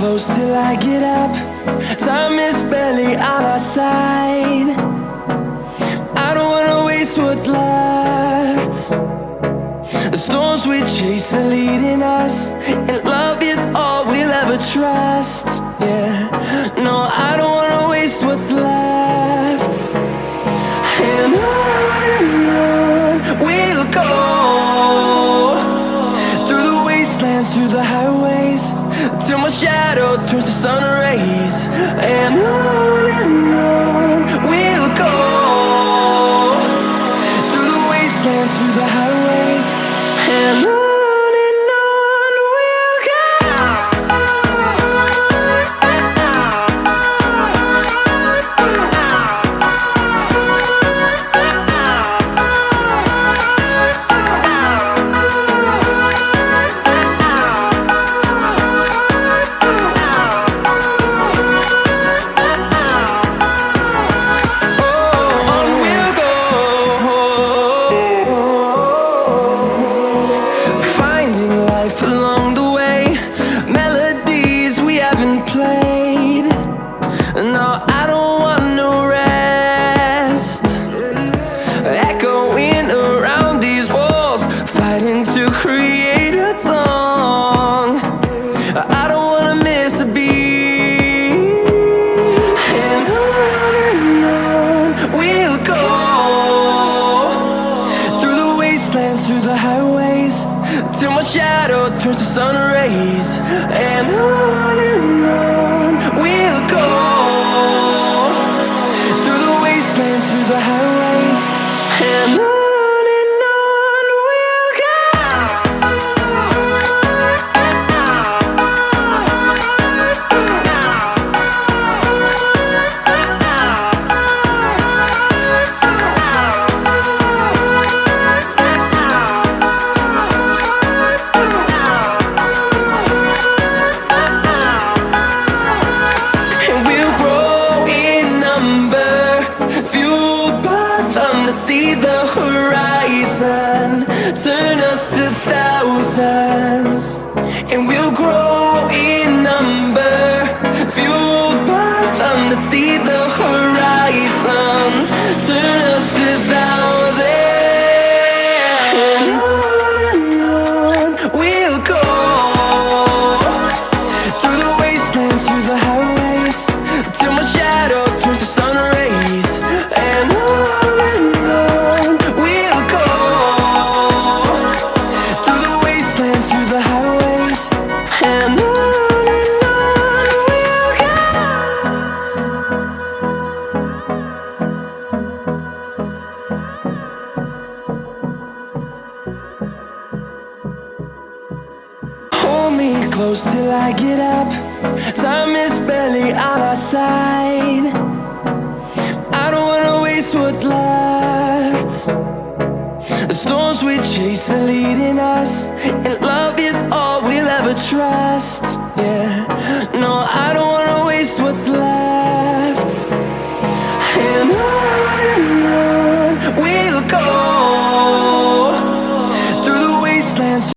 close till I get up. Time is barely on our side. I don't wanna waste what's left. The storms we chase are leading us, and love is all we'll ever trust. Yeah, no, I don't wanna waste what's left. And on we'll go, through the wastelands, through the highways, till my shadow turns to sun rays. And on we'll go, through the wastelands, through the highways, and on we'll go. No, I don't want no rest. Echoing around these walls, fighting to create a song. I don't wanna miss a beat. And on we'll go, through the wastelands, through the highways, till my shadow turns to sun rays. And on we'll go, through the wastelands, through the highways, and on we'll go. And we'll grow in number, fueled by them to see the horizon, turn us to thousands. And we'll grow in number, fueled by them to see the horizon, turn us to thousands. And on we'll go, through the wastelands, through the highways, till my shadow turns to sun rays. And on we'll go, through the wastelands, through the highways, and on we'll go. Hold me close till I get up. Time is barely on our side. I don't wanna waste what's left. The storms we chase are leading us, and love is